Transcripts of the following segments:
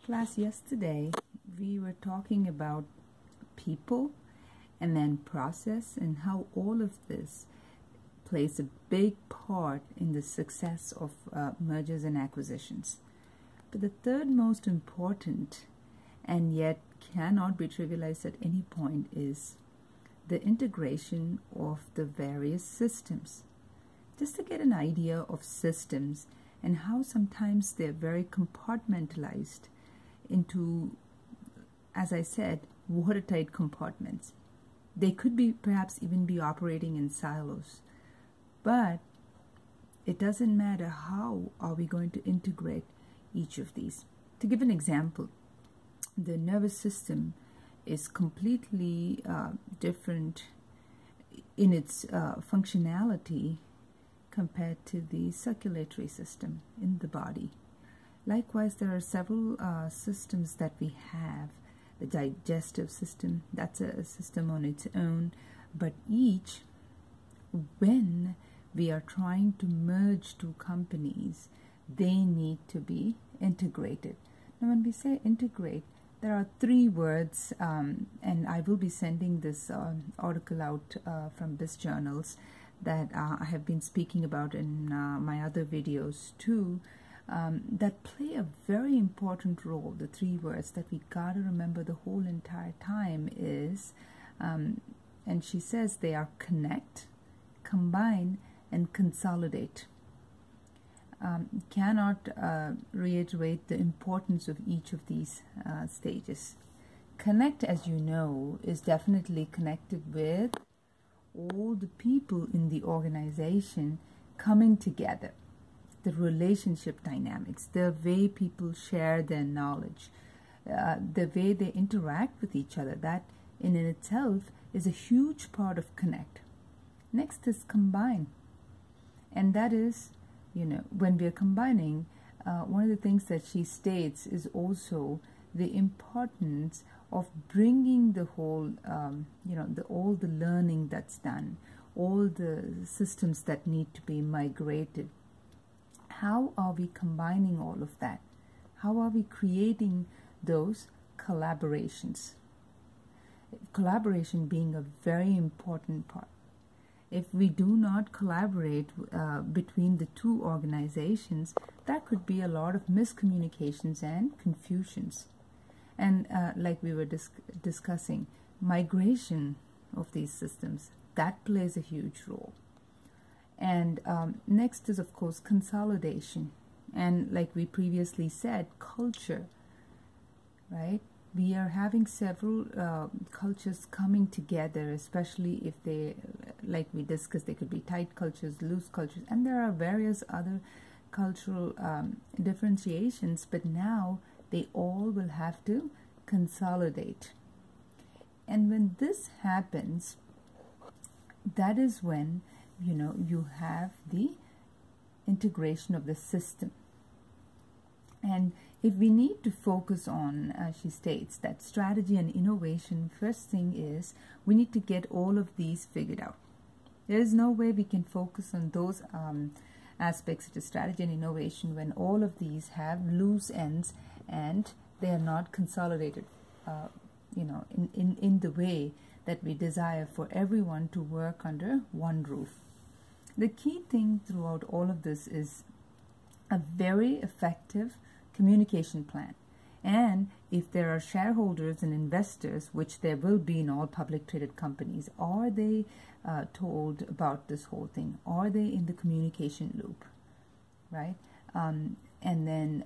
Class, yesterday we were talking about people and then process and how all of this plays a big part in the success of mergers and acquisitions. But the third most important and yet cannot be trivialized at any point is the integration of the various systems. Just to get an idea of systems and how sometimes they're very compartmentalized into, as I said, watertight compartments. They could be perhaps even be operating in silos, but it doesn't matter how are we going to integrate each of these. To give an example, the nervous system is completely different in its functionality compared to the circulatory system in the body. Likewise, there are several systems that we have. The digestive system, that's a system on its own, but each, when we are trying to merge two companies, they need to be integrated. Now, when we say integrate, there are three words, and I will be sending this article out from BIS Journals that I have been speaking about in my other videos too, that play a very important role. The three words that we gotta remember the whole entire time is, and she says they are connect, combine, and consolidate. Cannot reiterate the importance of each of these stages. Connect, as you know, is definitely connected with all the people in the organization coming together. The relationship dynamics, the way people share their knowledge, the way they interact with each other, that in itself is a huge part of connect. Next is combine, and that is, when we are combining, one of the things that she states is also the importance of bringing the whole, all the learning that's done, all the systems that need to be migrated. How are we combining all of that? How are we creating those collaborations? Collaboration being a very important part. If we do not collaborate between the two organizations, that could be a lot of miscommunications and confusions. And like we were discussing, migration of these systems, that plays a huge role. And next is, of course, consolidation. And like we previously said, culture, right? We are having several cultures coming together, especially if they, like we discussed, they could be tight cultures, loose cultures, and there are various other cultural differentiations, but now they all will have to consolidate. And when this happens, that is when you have the integration of the system. And if we need to focus on, she states, that strategy and innovation, first thing is we need to get all of these figured out. There is no way we can focus on those aspects such as strategy and innovation when all of these have loose ends and they are not consolidated, in the way that we desire for everyone to work under one roof. The key thing throughout all of this is a very effective communication plan. And if there are shareholders and investors, which there will be in all public traded companies, are they told about this whole thing? Are they in the communication loop, right? And then,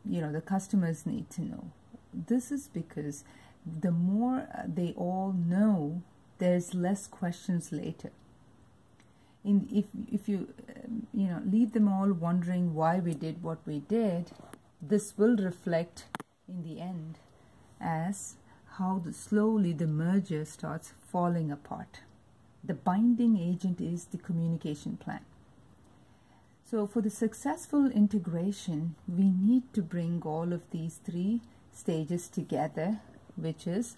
the customers need to know. This is because the more they all know, there's less questions later. If you leave them all wondering why we did what we did, this will reflect in the end as how slowly the merger starts falling apart. The binding agent is the communication plan. So for the successful integration, we need to bring all of these three stages together, which is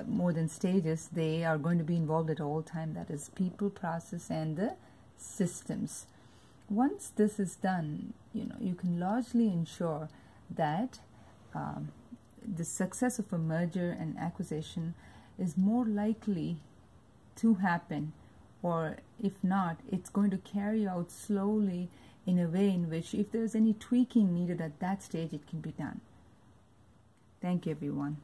more than stages, they are going to be involved at all time. That is people, process, and the systems. Once this is done, you can largely ensure that the success of a merger and acquisition is more likely to happen, or if not, it's going to carry out slowly in a way in which if there's any tweaking needed at that stage, it can be done. Thank you, everyone.